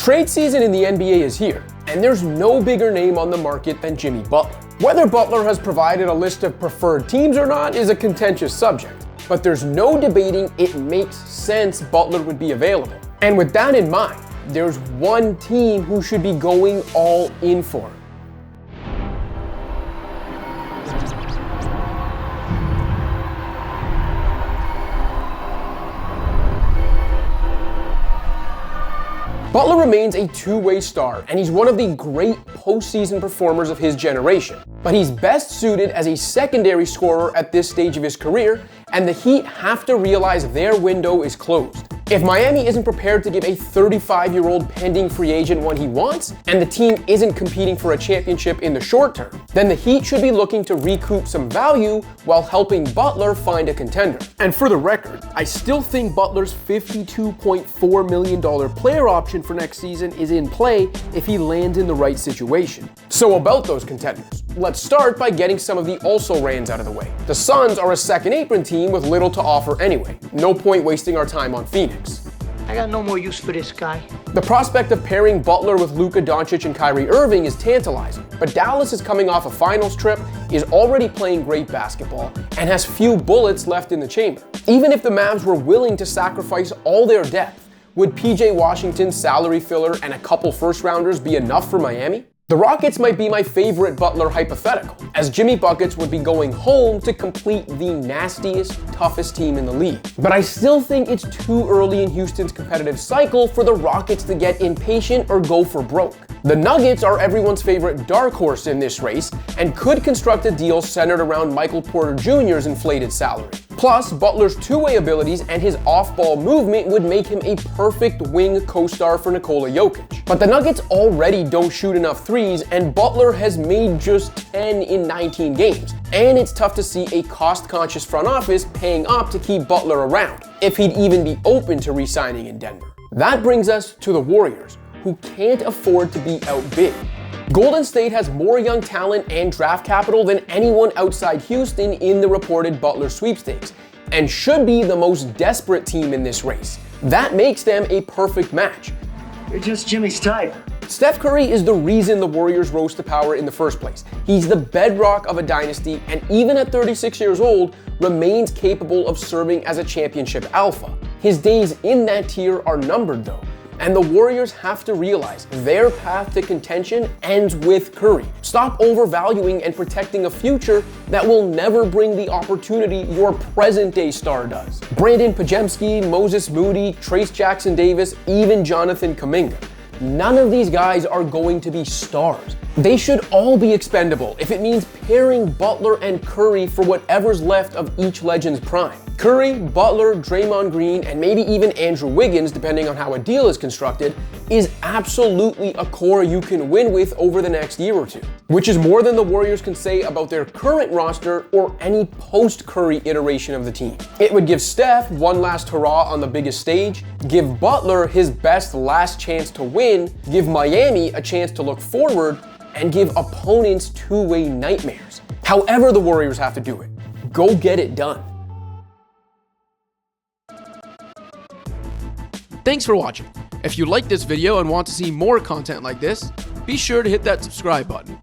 Trade season in the NBA is here, and there's no bigger name on the market than Jimmy Butler. Whether Butler has provided a list of preferred teams or not is a contentious subject, but there's no debating it makes sense Butler would be available. And with that in mind, there's one team who should be going all in for him. Butler remains a two-way star, and he's one of the great postseason performers of his generation. But he's best suited as a secondary scorer at this stage of his career, and the Heat have to realize their window is closed. If Miami isn't prepared to give a 35-year-old pending free agent what he wants, and the team isn't competing for a championship in the short term, then the Heat should be looking to recoup some value while helping Butler find a contender. And for the record, I still think Butler's $52.4 million player option for next season is in play if he lands in the right situation. So about those contenders, let's start by getting some of the also-rans out of the way. The Suns are a second apron team with little to offer anyway. No point wasting our time on Phoenix. I got no more use for this guy. The prospect of pairing Butler with Luka Doncic and Kyrie Irving is tantalizing, but Dallas is coming off a finals trip, is already playing great basketball, and has few bullets left in the chamber. Even if the Mavs were willing to sacrifice all their depth, would PJ Washington's salary filler and a couple first-rounders be enough for Miami? The Rockets might be my favorite Butler hypothetical, as Jimmy Buckets would be going home to complete the nastiest, toughest team in the league. But I still think it's too early in Houston's competitive cycle for the Rockets to get impatient or go for broke. The Nuggets are everyone's favorite dark horse in this race and could construct a deal centered around Michael Porter Jr.'s inflated salary. Plus, Butler's two-way abilities and his off-ball movement would make him a perfect wing co-star for Nikola Jokic. But the Nuggets already don't shoot enough threes, and Butler has made just 10 in 19 games. And it's tough to see a cost-conscious front office paying up to keep Butler around, if he'd even be open to re-signing in Denver. That brings us to the Warriors, who can't afford to be outbid. Golden State has more young talent and draft capital than anyone outside Houston in the reported Butler sweepstakes, and should be the most desperate team in this race. That makes them a perfect match. You're just Jimmy's type. Steph Curry is the reason the Warriors rose to power in the first place. He's the bedrock of a dynasty, and even at 36 years old, remains capable of serving as a championship alpha. His days in that tier are numbered though. And the Warriors have to realize their path to contention ends with Curry. Stop overvaluing and protecting a future that will never bring the opportunity your present-day star does. Brandon Pajemski, Moses Moody, Trace Jackson Davis, even Jonathan Kuminga. None of these guys are going to be stars. They should all be expendable if it means pairing Butler and Curry for whatever's left of each legend's prime. Curry, Butler, Draymond Green, and maybe even Andrew Wiggins, depending on how a deal is constructed, is absolutely a core you can win with over the next year or two, which is more than the Warriors can say about their current roster or any post-Curry iteration of the team. It would give Steph one last hurrah on the biggest stage, give Butler his best last chance to win, give Miami a chance to look forward, and give opponents two-way nightmares. However the Warriors have to do it, go get it done. Thanks for watching. If you liked this video and want to see more content like this, be sure to hit that subscribe button.